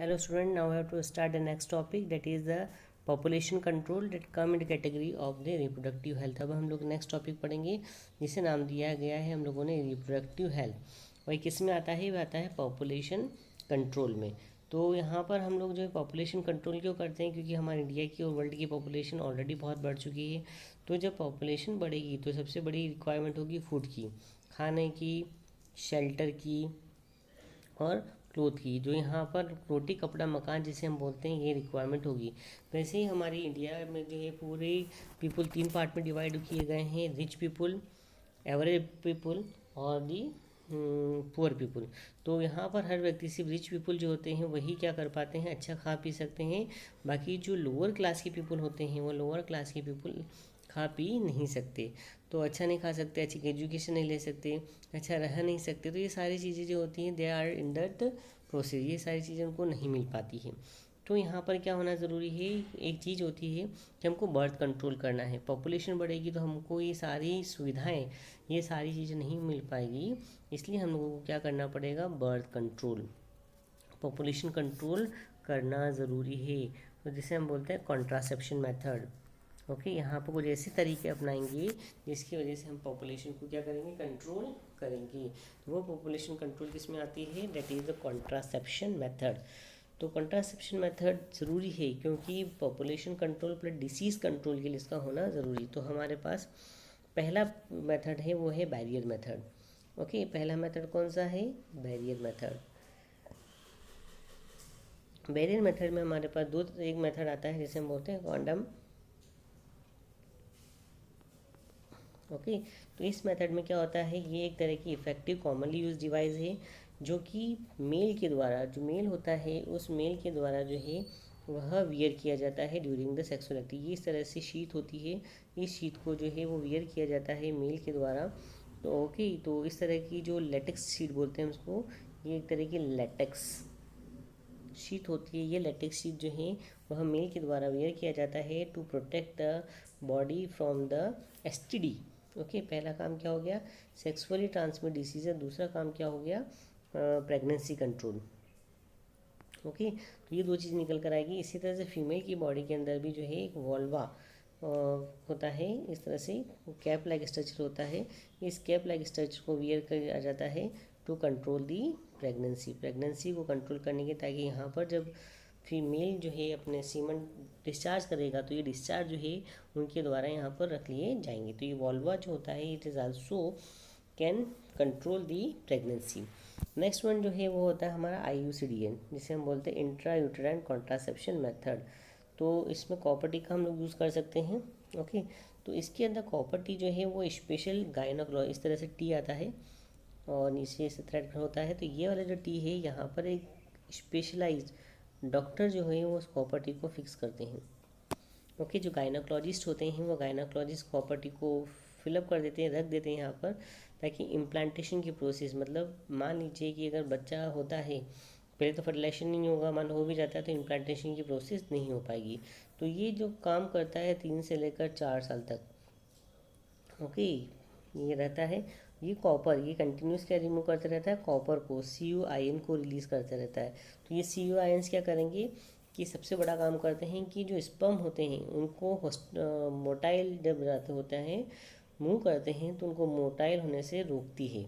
Hello student, now we have to start the next topic, that is the population control that come in the category of the reproductive health। अब हम लोग next topic पढ़ेंगे जिसे नाम दिया गया है हम लोगों ने रिप्रोडक्टिव हेल्थ। वही किस में आता है? वह आता है पॉपुलेशन कंट्रोल में। तो यहाँ पर हम लोग जो है पॉपुलेशन कंट्रोल क्यों करते हैं? क्योंकि हमारे इंडिया की और वर्ल्ड की पॉपुलेशन ऑलरेडी बहुत बढ़ चुकी है। तो जब पॉपुलेशन बढ़ेगी तो सबसे बड़ी रिक्वायरमेंट होगी फूड की, खाने की, शेल्टर की और क्लोथ की। जो यहाँ पर रोटी कपड़ा मकान जिसे हम बोलते हैं, ये रिक्वायरमेंट होगी। वैसे ही हमारी इंडिया में जो है पूरे पीपल 3 पार्ट में डिवाइड किए गए हैं: रिच पीपल, एवरेज पीपल और दी पुअर पीपल। तो यहाँ पर हर व्यक्ति, सिर्फ रिच पीपल जो होते हैं वही क्या कर पाते हैं, अच्छा खा पी सकते हैं। बाकी जो लोअर क्लास के पीपल होते हैं वो लोअर क्लास के पीपल खा पी नहीं सकते। तो अच्छा नहीं खा सकते, अच्छी एजुकेशन नहीं ले सकते, अच्छा रह नहीं सकते। तो ये सारी चीज़ें जो होती हैं, they are in that process, ये सारी चीज़ें उनको नहीं मिल पाती हैं। तो यहाँ पर क्या होना ज़रूरी है? एक चीज़ होती है कि हमको बर्थ कंट्रोल करना है। पॉपुलेशन बढ़ेगी तो हमको ये सारी सुविधाएं, ये सारी चीज़ें नहीं मिल पाएगी। इसलिए हम लोगों को क्या करना पड़ेगा? बर्थ कंट्रोल, पॉपुलेशन कंट्रोल करना ज़रूरी है। तो जिसे हम बोलते हैं कॉन्ट्रासेप्शन मेथड। ओके, यहाँ पर कुछ ऐसे तरीके अपनाएंगे जिसकी वजह से हम पॉपुलेशन को क्या करेंगे? कंट्रोल करेंगे। तो वो पॉपुलेशन कंट्रोल किस में आती है? That is the contraception method. तो कॉन्ट्रासेप्शन मेथड ज़रूरी है क्योंकि population control plus disease control के लिए इसका होना ज़रूरी। तो हमारे पास पहला मेथड है, वो है बैरियर मेथड। ओके, पहला मेथड कौन सा है? Barrier method. बैरियर मेथड में हमारे पास एक मेथड आता है जिसे हम बोलते हैं कॉन्डम। ओके, तो इस मेथड में क्या होता है? ये एक तरह की इफ़ेक्टिव कॉमनली यूज डिवाइस है जो कि मेल के द्वारा, जो मेल होता है उस मेल के द्वारा जो है वह वियर किया जाता है ड्यूरिंग द सेक्सुअल एक्टिविटी। ये इस तरह से शीट होती है, इस शीट को जो है वो वियर किया जाता है मेल के द्वारा। तो ओके, तो इस तरह की जो लेटेक्स शीट बोलते हैं उसको, ये एक तरह की लेटेक्स शीट होती है। ये लेटेक्स शीट जो है वह मेल के द्वारा वियर किया जाता है to protect the body from the STD. Okay, पहला काम क्या हो गया? सेक्सुअली ट्रांसमिट डिसीज है। दूसरा काम क्या हो गया? Pregnancy control. ओके, तो ये दो चीज़ निकल कर आएगी। इसी तरह से फीमेल की बॉडी के अंदर भी जो है एक वॉल्वा होता है, इस तरह से कैप लाइक स्ट्रक्चर होता है। इस कैप लाइक स्ट्रक्चर को वियर किया जाता है टू कंट्रोल दी प्रेगनेंसी को कंट्रोल करने के, ताकि यहाँ पर जब फीमेल जो है अपने सीमन डिस्चार्ज करेगा तो ये डिस्चार्ज जो है उनके द्वारा यहाँ पर रख लिए जाएंगे। तो ये वॉल्वा जो होता है, it is also can control the pregnancy. Next one जो है वो होता है हमारा IUCDN, जिसे हम बोलते हैं इंट्रा यूटेराइन कॉन्ट्रासेप्शन मेथड। तो इसमें कॉपर टी का हम लोग यूज़ कर सकते हैं। ओके, तो इसके अंदर कॉपर टी जो है वो स्पेशल गायनोकोलॉजी, इस तरह से टी आता है और नीचे से थ्रेड होता है। तो ये वाला जो टी है, यहाँ पर एक स्पेशलाइज्ड डॉक्टर जो है वो उस कॉपर टी को फिक्स करते हैं। ओके, जो गायनोकोलॉजिस्ट होते हैं वो गायनोकोलॉजिस्ट कॉपर टी को फिलअप कर देते हैं, रख देते हैं यहाँ पर, ताकि इम्प्लांटेशन की प्रोसेस, मतलब मान लीजिए कि अगर बच्चा होता है, पहले तो फर्टिलाइजेशन नहीं होगा, मान हो भी जाता है तो इम्प्लांटेशन की प्रोसेस नहीं हो पाएगी। तो ये जो काम करता है 3 से लेकर 4 साल तक। ओके, ये रहता है, ये कॉपर, ये कंटिन्यूस क्या रिमूव करते रहता है? कॉपर को, CuIN को रिलीज़ करते रहता है। तो ये CuINs क्या करेंगे कि सबसे बड़ा काम करते हैं कि जो स्पर्म होते हैं उनको मोटाइल जब रहते होते हैं, मूव करते हैं तो उनको मोटाइल होने से रोकती है।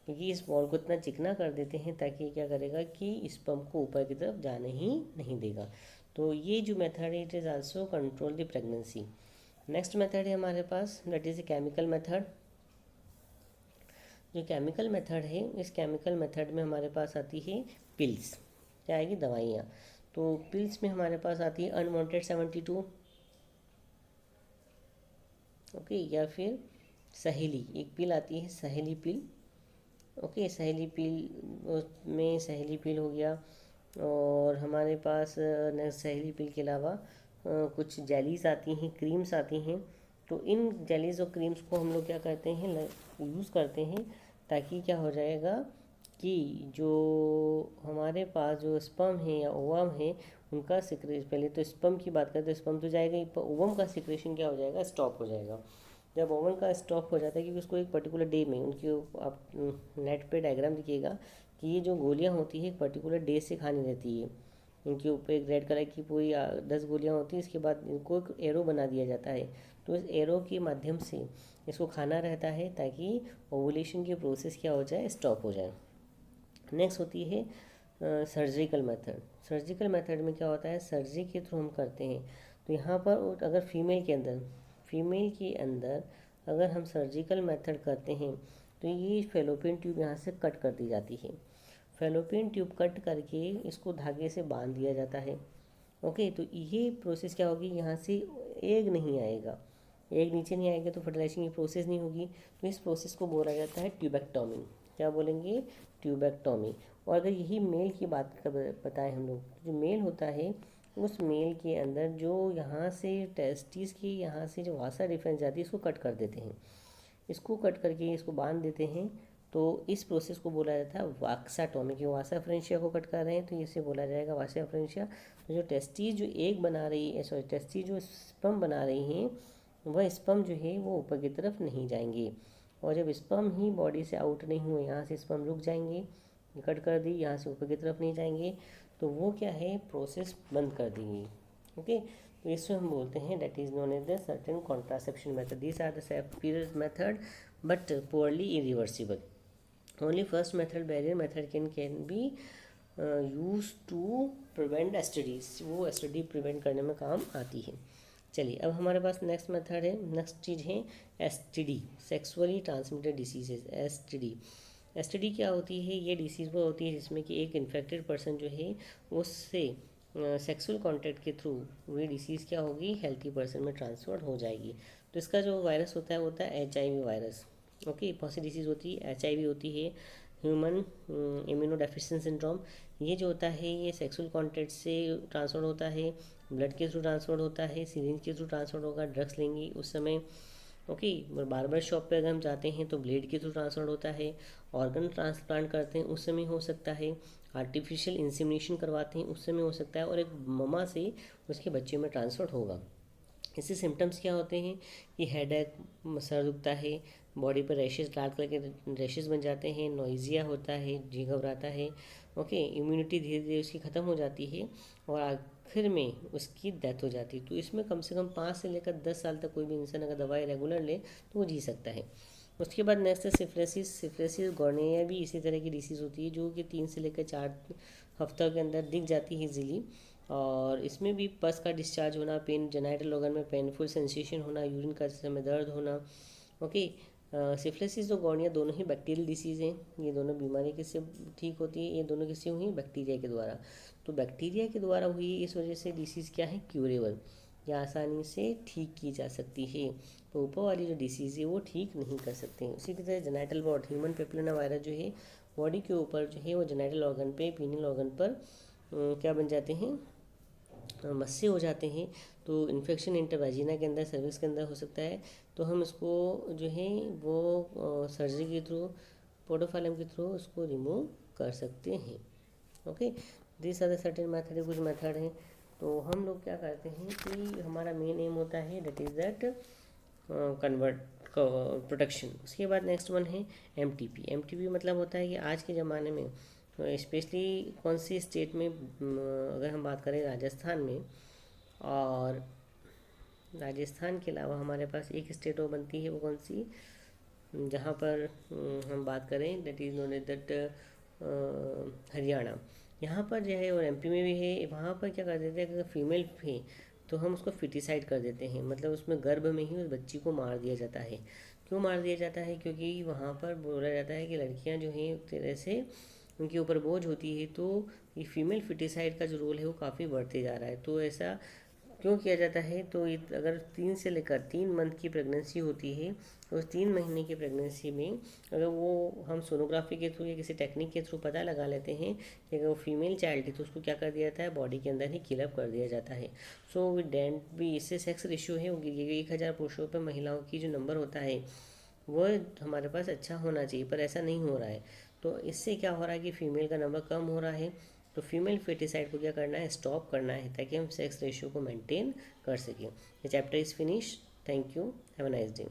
क्योंकि इस बॉल को इतना चिकना कर देते हैं ताकि क्या करेगा कि स्पर्म को ऊपर की तरफ जाने ही नहीं देगा। तो ये जो मेथड है, it is also control the pregnancy. Next method है हमारे पास, that is a chemical method. जो केमिकल मेथड है, इस केमिकल मेथड में हमारे पास आती है पिल्स, क्या आएगी? दवाइयाँ। तो पिल्स में हमारे पास आती है अनवांटेड 72, ओके, या फिर सहेली, एक पिल आती है सहेली पिल। ओके, सहेली पिल में सहेली पिल हो गया। और हमारे पास सहेली पिल के अलावा कुछ जेलीज आती हैं, क्रीम्स आती हैं। तो इन जेलीज और क्रीम्स को हम लोग क्या करते हैं, यूज़ करते हैं, ताकि क्या हो जाएगा कि जो हमारे पास जो स्पर्म है या ओवम है उनका सिक्रेशन, पहले तो स्पर्म की बात करते हैं, स्पर्म तो जाएगा ही, पर ओवम का सिक्रेशन क्या हो जाएगा? स्टॉप हो जाएगा। जब ओवन का स्टॉप हो जाता है, क्योंकि उसको एक पर्टिकुलर डे में, उनकी आप नेट पे डायग्राम दिखिएगा कि ये जो गोलियां होती है एक पर्टिकुलर डे से खानी रहती है। इनके ऊपर एक रेड कलर की पूरी 10 गोलियां होती हैं, इसके बाद इनको एक एरो बना दिया जाता है। तो इस एरो के माध्यम से इसको खाना रहता है ताकि ओवुलेशन की प्रोसेस क्या हो जाए, स्टॉप हो जाए। नेक्स्ट होती है सर्जिकल मेथड। सर्जिकल मेथड में क्या होता है, सर्जरी के थ्रू हम करते हैं। तो यहाँ पर अगर फीमेल के अंदर अगर हम सर्जिकल मेथड करते हैं तो ये फेलोपियन ट्यूब यहाँ से कट कर दी जाती है। फेलोपियन ट्यूब कट करके इसको धागे से बांध दिया जाता है। ओके, तो ये प्रोसेस क्या होगी, यहाँ से एग नहीं आएगा, एग नीचे नहीं आएगा तो फर्टिलाइजेशन की प्रोसेस नहीं होगी। तो इस प्रोसेस को बोला जाता है ट्यूबेक्टोमी। क्या बोलेंगे, ट्यूबेक्टोमी। और अगर यही मेल की बात बताएं हम लोग, जो मेल होता है उस मेल के अंदर जो यहाँ से टेस्टिस की यहाँ से जो वासा डिफरेंस जाती है इसको कट कर देते हैं, इसको कट करके इसको बांध देते हैं। तो इस प्रोसेस को बोला जाता है वाक्साटोमी। कि वासा फ्रेंशिया को कट कर रहे हैं तो इसे बोला जाएगा वासा फ्रेंशिया। तो जो टेस्टिस जो एग बना रही है, सॉरी टेस्टिस जो स्पर्म बना रही हैं, वह स्पर्म जो है वो ऊपर की तरफ नहीं जाएंगे। और जब स्पर्म ही बॉडी से आउट नहीं हुए, यहाँ से स्पर्म रुक जाएंगे, कट कर दी, यहाँ से ऊपर की तरफ नहीं जाएंगे, तो वो क्या है, प्रोसेस बंद कर दी गई। ओके, तो इसको हम बोलते हैं that is known as the certain contraception method. These are the separate method but poorly irreversible. Only first method, barrier method can be use to prevent STDs. वो एसटीडी प्रिवेंट करने में काम आती है। चलिए, अब हमारे पास नेक्स्ट मेथड है, नेक्स्ट चीज़ है STD, sexually transmitted diseases. STD क्या होती है, ये डिसीज़ वो होती है जिसमें कि एक इन्फेक्टेड पर्सन जो है उससे सेक्सुअल कांटेक्ट के थ्रू वही डिसीज़ क्या होगी, हेल्थी पर्सन में ट्रांसफर हो जाएगी। तो इसका जो वायरस होता है वो होता है HIV वायरस। ओके, बहुत सी डिसीज़ होती है, HIV होती है, ह्यूमन इम्यूनो डेफिशिएंसी सिंड्रोम। ये जो होता है ये सेक्सुअल कांटेक्ट से ट्रांसफर होता है, ब्लड के थ्रू ट्रांसफर होता है, सिरिंज के थ्रू ट्रांसफर होगा, ड्रग्स लेंगी उस समय। ओके, बार्बर शॉप पे अगर हम जाते हैं तो ब्लेड के थ्रू ट्रांसफर होता है, ऑर्गन ट्रांसप्लांट करते हैं उस समय हो सकता है, आर्टिफिशियल इंसेमिनेशन करवाते हैं उस समय हो सकता है, और एक ममा से उसके बच्चे में ट्रांसफर होगा। इससे सिम्टम्स क्या होते हैं कि हेडेक, सर दुखता है, बॉडी पर रैशेस, लाल कलर के रैशेस बन जाते हैं, नोइजिया होता है, जी घबराता है। ओके, इम्यूनिटी धीरे धीरे उसकी ख़त्म हो जाती है और आखिर में उसकी डेथ हो जाती है। तो इसमें कम से कम 5 से लेकर 10 साल तक कोई भी इंसान अगर दवाई रेगुलर ले तो वो जी सकता है। उसके बाद नेक्स्ट है सिफिलिस। सिफिलिस गोर्निया भी इसी तरह की डिसीज़ होती है जो कि 3 से लेकर 4 हफ्तों के अंदर दिख जाती है इजीली। और इसमें भी पस का डिस्चार्ज होना, पेन, जेनाइटल ऑर्गन में पेनफुल सेंसेशन होना, यूरिन करते समय दर्द होना। ओके, सिफिलिस और गोर्निया दोनों ही बैक्टीरियल डिसीज़ हैं। ये दोनों बीमारी किससे ठीक होती है, ये दोनों किससे हुई, बैक्टीरिया के द्वारा। तो बैक्टीरिया के द्वारा हुई इस वजह से डिसीज़ क्या है, क्यूरेबल, या आसानी से ठीक की जा सकती है। तो ऊपर वाली जो डिसीज़ है वो ठीक नहीं कर सकते हैं। उसी की तरह genital wart, human papilloma virus जो है बॉडी के ऊपर जो है वो जेनाइटल ऑर्गन पे, पीनियल ऑर्गन पर क्या बन जाते हैं, मस्से हो जाते हैं। तो इन्फेक्शन इंटरवेजिना के अंदर, सर्विक्स के अंदर हो सकता है। तो हम इसको जो है वो सर्जरी के थ्रू, पोडोफाइलम के थ्रू उसको रिमूव कर सकते हैं। Okay, this are the certain method, कुछ मेथड हैं। तो हम लोग क्या करते हैं कि हमारा मेन एम होता है that is that convert protection. उसके बाद नेक्स्ट वन है एमटीपी मतलब होता है कि आज के ज़माने में स्पेशली कौन सी स्टेट में, अगर हम बात करें राजस्थान में, और राजस्थान के अलावा हमारे पास एक स्टेट और बनती है, वो कौन सी, जहाँ पर हम बात करें that is known as that Haryana. यहाँ पर जो है और एमपी में भी है। वहाँ पर क्या कर देते हैं, अगर फीमेल है तो हम उसको फिटिसाइड कर देते हैं, मतलब उसमें गर्भ में ही उस बच्ची को मार दिया जाता है। क्यों मार दिया जाता है, क्योंकि वहाँ पर बोला जाता है कि लड़कियाँ जो हैं एक तरह से उनके ऊपर बोझ होती है। तो ये फीमेल फिटिसाइड का जो रोल है वो काफ़ी बढ़ते जा रहा है। तो ऐसा क्यों किया जाता है, तो अगर 3 से लेकर 3 मंथ की प्रेगनेंसी होती है, तो उस 3 महीने की प्रेगनेंसी में अगर वो हम सोनोग्राफी के थ्रू या किसी टेक्निक के थ्रू पता लगा लेते हैं कि अगर वो फीमेल चाइल्ड है तो उसको क्या कर दिया जाता है, बॉडी के अंदर ही किलअप कर दिया जाता है। सो विद डेंट भी, इससे सेक्स रेशियो है वो गिर गई। 1000 पुरुषों पर महिलाओं की जो नंबर होता है वो हमारे पास अच्छा होना चाहिए, पर ऐसा नहीं हो रहा है। तो इससे क्या हो रहा है कि फ़ीमेल का नंबर कम हो रहा है। तो फीमेल फेटिसाइड को क्या करना है, स्टॉप करना है, ताकि हम सेक्स रेशियो को मेंटेन कर सकें। The chapter is finish. Thank you, have a nice day.